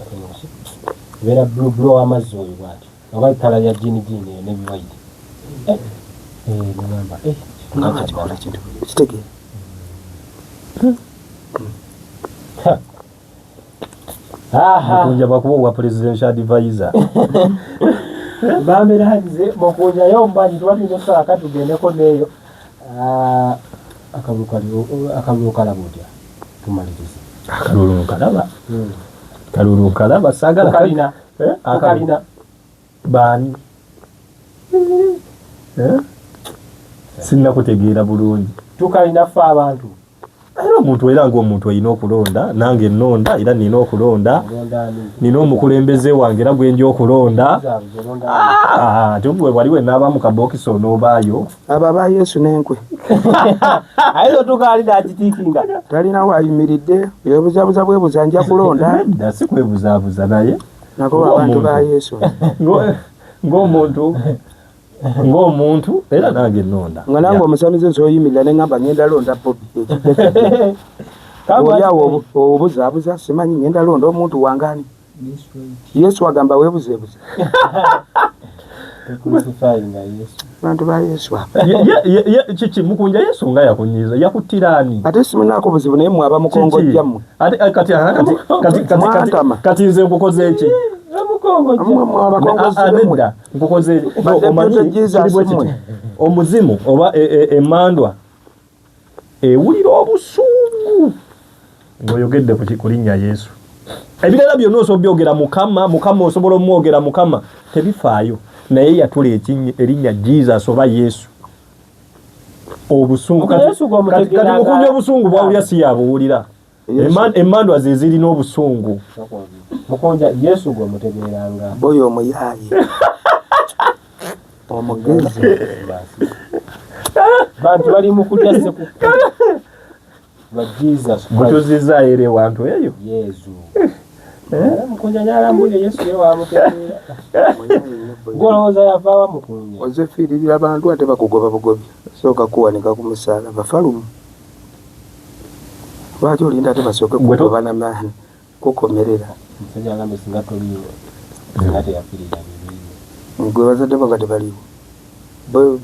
beera blue amazzi oyo bwati oba ekkala lya jini eyo n'ebiwaidi nagamba ngakikola kintu kitegeera Mukunja bakuba obwa presidential advisor bamberagize Mukunjayo omubanyi tuwatulina essaawa katugendeko neeyo akalulu kalaba otya tumalirize kalulu nkalaba sagala kalina baani sinnakutegeera bulungi tukalina ffe abantu era omuntu era ng'omuntu olina okulonda nange nnonda era nina okulonda nina omukulembeze wange era gwenja okulonda ate bwe waliwo enaaba mu kabokisi onoobaayo abo aba Yesu n'enkwe ayizo tukalina akitiikinga talina waayimiridde yebuzabuza bwebuza nja kulonda si kwebuzaabuza naye nako abantu ba Yesu ng'omuntu era nange nnonda nga nange omusamize nsoyimirira neŋŋamba ngenda londa Bobi oliawo obuzaabuza simanyi ngenda londa omuntu wangaani Yesu agamba weebuzeebuze bantu ba Yesu kiki Mukunja Yesu nga yakunyiza yakuttiraani ate simunaako buzibu naye mwaba mukongojja mmwe kati nze nkukoze eki nedda nkukoze omuzimu oba emmandwa ewulira obusungu ng'oyogedde ku linnya Yesu ebirala byonna osobola byogera mukama osobola omwogera mukama tebifaayo naye yatula erinnya Jesus oba Yesu obusungu kati Mukunja obusungu bwawulya si yabuwulira emmandwa ze zirina obusungu Mukunja Yesu gwe mutegeeranga boyo omuyaayi omugezi bantu bali mu kutya sekukka ba Jesus mutuziza ere wantu eyo Yesu Mukunja nyalambulye Yesu ye wamutegeera golowooza yavaawa Mukunja ozefiiririra abantu ate bakugoba bugobi sooka kuwanika ku musaala bafalumu lwaki olinda ate basooke kugoba namaani kukomerera musajja agambe singa toliyo singa teyafiirira bibiri gwe bazadde bo nga tebaliwo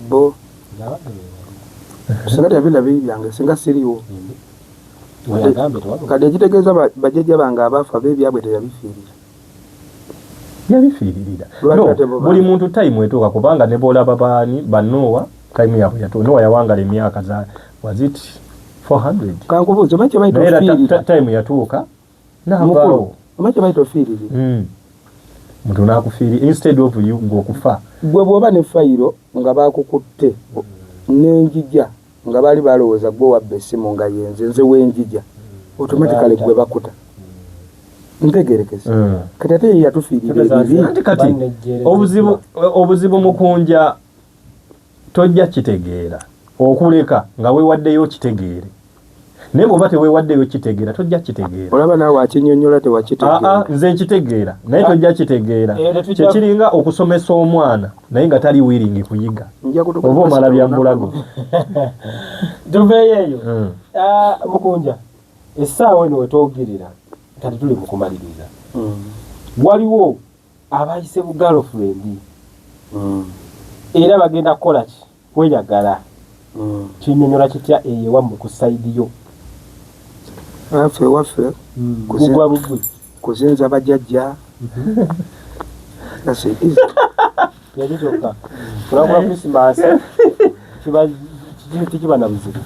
bo singa teyafiirira bibi byange singa siriwo kati ekitegeeza bajjajja bange abaafa bebyabwe teyabifiirira yabifiiririra buli muntu tayimu etuuka kubanga ne boolaba baani banowa tayimu yaabwe yatuuka nowa yawangala emyaka za wazit 400 kankubuuza omanyi kyebayita ofiirira tayimu yatuuka n'avaawo omanyi kyebayita ofiirira muntu n'akufiirira instead of you ng'okufa gwe bw'oba ne fayiro nga baakukutte n'enjija nga baali balowooza gwe wabba essimu nga yenze nze w'enjija automatically gwe bakuta ntegerekese kati ate yatufiirira ebibi kati obuzibu mukunja tojja kitegeera okuleka nga weewaddeyo kitegeere naye bw'oba teweewaddeyo kitegeera tojja kitegeera olaba naawe akinyonnyola tewakitegeera nze nkitegeera naye tojja kitegeera kyekiringa okusomesa omwana naye nga tali wiringi kuyiga oba omala byambulago tuveeyo eyo mukunja essaawa eno wetwogerera kati tuli mu kumaliriza waliwo abayise bu girlfriend era bagenda kukola ki kweyagala kinyonyola kitya eyewa mu kusaidiyo waffe kugwa bugwi kuzinza bajjajja yali kyokka kulakula krisimasi tikiba na buzibu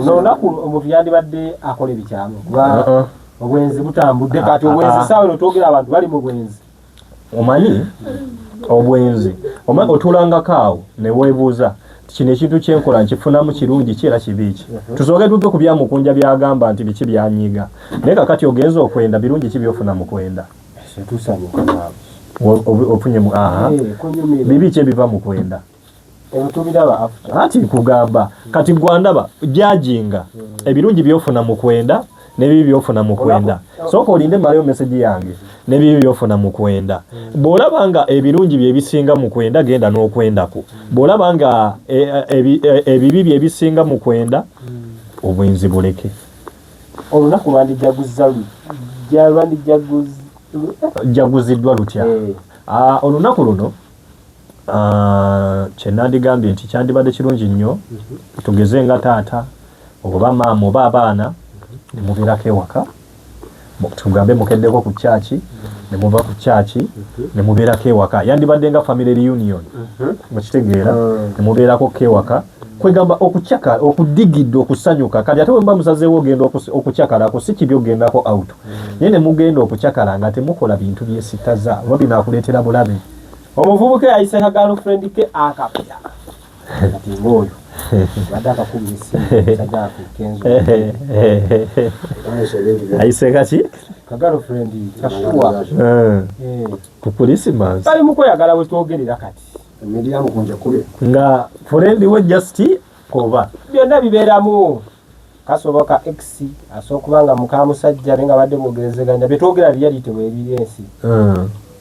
nolunaku omuntu yandibadde akola ebikyamu kuba obwenzi butambudde kati obwenzi saawa eno twogera abantu bali mu bwenzi omanyi obwenzi otulangako awo ne weebuuza kino ekintu kyenkola nkifunamu kirungi ki era kibi ki tusooke tuve ku byamukunja byagamba nti biki byanyiga naye kakati ogenza okwenda birungi ki byofuna mu kwenda ofunye bibi ki ebiva mu kwenda ati kugamba kati gwandaba jajinga ebirungi byofuna mu kwenda nebibi byofuna mu kwenda sooka olinde malayo meseji yange nebibi byofuna mu kwenda bw'olaba nga ebirungi byebisinga mu kwenda genda n'okwendako bw'olaba nga ebibi byebisinga mu kwenda obwenzi buleke olunaku jaguziddwa lutya olunaku luno kyenandigambye nti kyandibadde kirungi nnyo tugeze nga taata oba maama oba abaana nemubeerako ewaka tugambe mukeddeko ku kyaki nemuva ku kyaki nemubeerako ewaka yandibadde nga family reunion mukitegeera nemubeerako kewaka kwegamba okukyakala okudigidde okusanyuka kati ate wemba musazeewo ogenda okukyakalako si kibi ogendako out naye nemugenda okukyakala nga temukola bintu byesitaza oba binaakuleetera bulabe omuvubuka yayise ka girlfriend ke akapya kati ng'oyo badde akakubisa sajjaaku kenzo ayise kaki ka girlfriend kashuwa ku Christmas bali mu kweyagala we twogerera kati emiriamu kunja kule nga furendi we just koba byonna bibeeramu kasoboka x asokubanga muka musajja nenga badde mugerezeganya betwogera reality weebiri ensi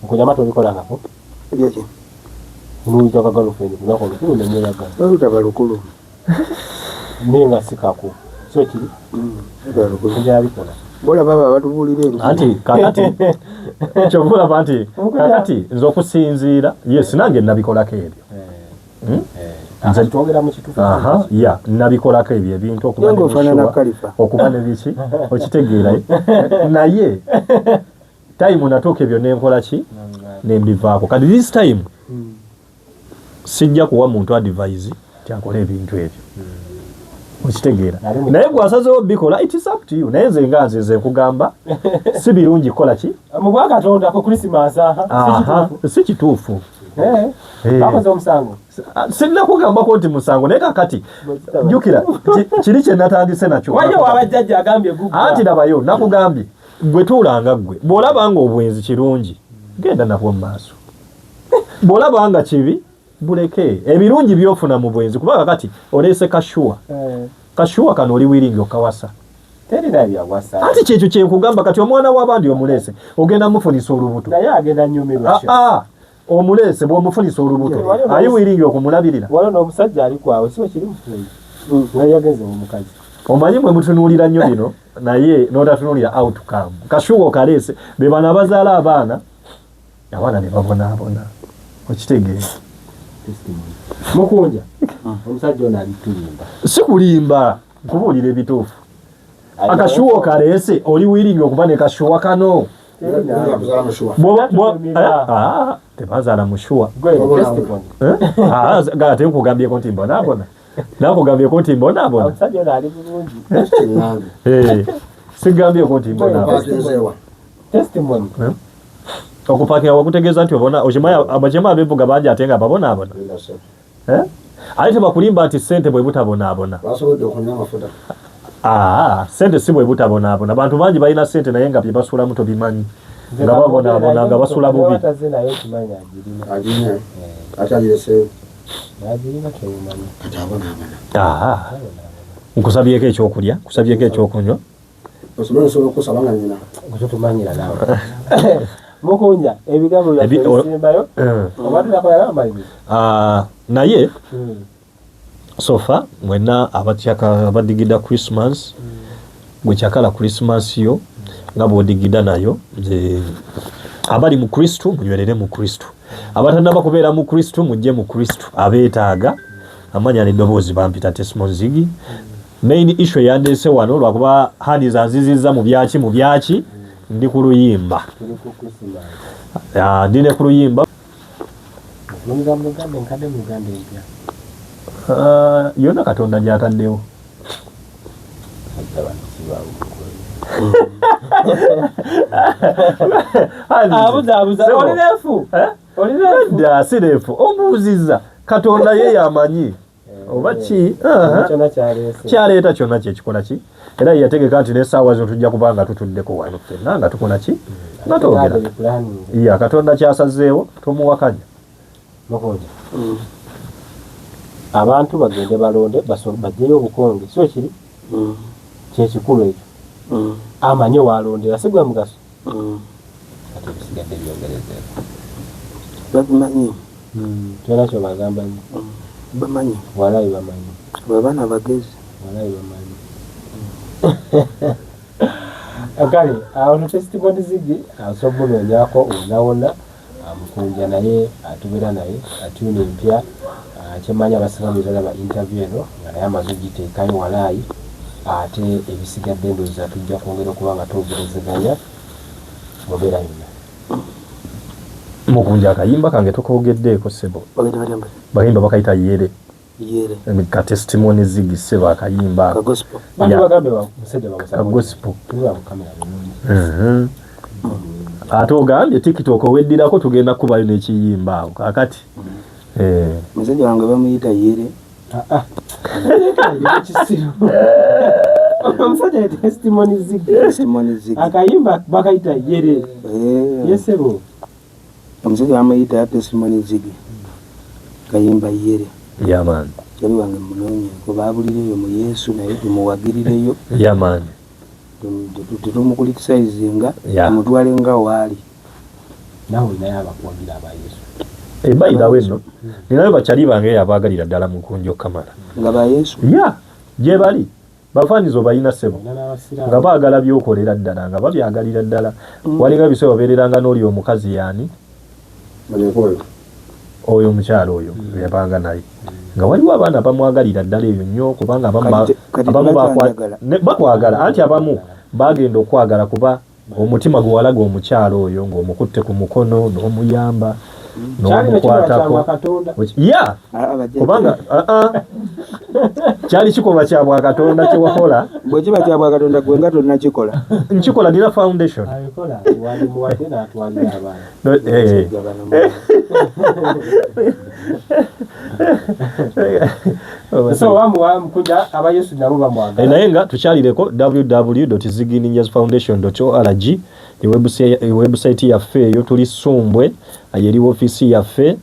nkunyama tobikolangako ebyaki nuyita ka girlfriend kunako lukulu nemweyaga olutaba lukulu ninga sikako so kiri njabikola bola baba batubuulire anti kakati kyovula banti kakati nzo kusinzira yes nange nabikolako ebyo nze twogera mu kitufu aha ya nabikolako ebyo ebintu okuba ne biki okitegeera naye time natoka ebyo nenkola ki nembivaako kati this time sijja kuwa muntu advise tyakola ebintu ebyo okitegeera naye gwasazeewo bikola it is up to you naye nze nga nze nkugamba si birungi kola ki mu bwakatonda ko Christmas si kituufu bakoze omusango sirina kugambako nti musango naye kakati jjukira kiri kye natandise nakyo wayo wabajjajja agambye gugu anti labayo nakugambye gwe tuulanga gwe bw'olaba nga obwenzi kirungi genda nabwo mu maaso bw'olaba nga kibi buleke ebirungi byofuna mu bwenzi kuba kakati oleese kashuwa kashuwa kano oli wiringi okawasa terina byawasa anti kyekyo kyenkugamba kati omwana w'abandi omuleese ogenda mufunisa olubuto naye agenda nyumirwa omuleese bw'omufunisa olubuto ayi wiringi okumulabirira waliwo n'omusajja ali kwawe siwe kiri mufuyi nga yageze omukazi omanyi mwe mutunuulira nnyo bino naye n'otatunuulira outcome kashuwa okaleese be bana abazaala abaana ne babonaabona okitegeeza mukunja omusajja ono alitulimba si kulimba nkubuulira ebituufu akashuwa okaleese oli wiringi okuba ne kashuwa kano tebazaala mushuwa ate nkugambyeko nti mbonaabona nakugambyeko nti mbonaabona sigambyeko nti mbonaabona okupakira wakutegeeza nti obona okimanyi abeevuga bangi ate nga babonaabona ate tebakulimba nti ssente bwe butabonaabona sente si bwe butabonaabona abantu bangi balina sente naye nga bye basulamu tobimanyi nga babonaabona nga basula bubi nkusabyeko ekyokulya kusabyeko ekyokunywa mukunja ebigambo byasimbayo naye sofa mwenna abadigida Christmas gwe kyakala Christmas yo nga bw'odigida nayo abali mu Kristo munywerere mu Kristo abatannaba kubeera mu Kristo mujje mu Kristo abeetaaga amanya n'eddoboozi bampita Testimony Ziggy main issue yandeese wano lwakuba handi zanzizizza mu byaki ndi ku luyimba ndine ku luyimba yonna Katonda gy'ataddewo sirefu ombuuzizza Katonda ye yamanyi oba ki kyaleeta kyonna kyekikola ki era yategeka nti n'essaawa zino tujja kubanga tutuddeko wano ffenna nga tukola ki nga twogera Katonda kyasazeewo tomuwakanya abantu bagende balonde bajjeyo obukonge so kiri kyekikulu ekyo amanye walondera si gwe mugaso ate bisigadde byongerezeeko babimanyi kyona kyo bagamba nyo bamanyi walayi bamanyi babaana bagezi walayi bamanyi akale awo Testimony Ziggy asobonoonyako onawona amukunja naye atubera naye atuni mpya kyemanya abasinga ba interview eno nga naye amaze ogiteekayo walayi ate ebisigadde ndowooza tujja kwongera okuba nga twogerezeganya mubeera yonna mukunja akayimba kange tokogeddeeko sebo bagimba bakayita yere ka Testimony Ziggy sebo akayimba ate ogambye TikTok oweddirako tugenda kubayo n'ekiyimba awo kakati musajja wange bamuyita yere omusajja Testimony Ziggy akayimba bakayita yere yesebo omusajja bamuyita Testimony Ziggy kayimba yere yaman yali wange munoonye babulireyo mu Yesu naye tumuwagirireyo yaman tetumukulitisaizinga amutwale nga waali nawe naye abakuwagira aba Yesu ebayirawo eno ninayo bakyali bange yabaagalira ddala mu nkunjo kamala nga ba Yesu gye bali bafaanizo balina ssebo nga baagala byokolera ddala nga babyagalira ddala walinga biseera babeereranga n'oli omukazi yaani oyo omukyala oyo yabanga naye nga waliwo abaana bamwagalira ddala eyo nnyo kubanga abamu bakwagala anti abamu bagenda okwagala kuba omutima gwe walaga omukyala oyo ng'omukutte ku mukono n'omuyamba n'omukwatako kubanga kyali kikolwa kya Bwakatonda kye wakola bwe kiba kya Bwakatonda gwe nga tonnakikola nkikola nina foundation naye nga tukyalireko www.ziggyninjasfoundation.org ewebusayiti yaffe eyo tuli Sumbwe yeri ofiisi yaffe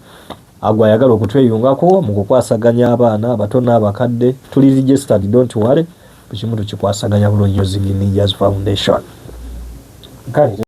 agwa ayagala okutweyungako mu kukwasaganya abaana abato n'abakadde tuli registered, don't worry, buli kimu tukikwasaganya bulungi Ziggy Ninjas Foundation.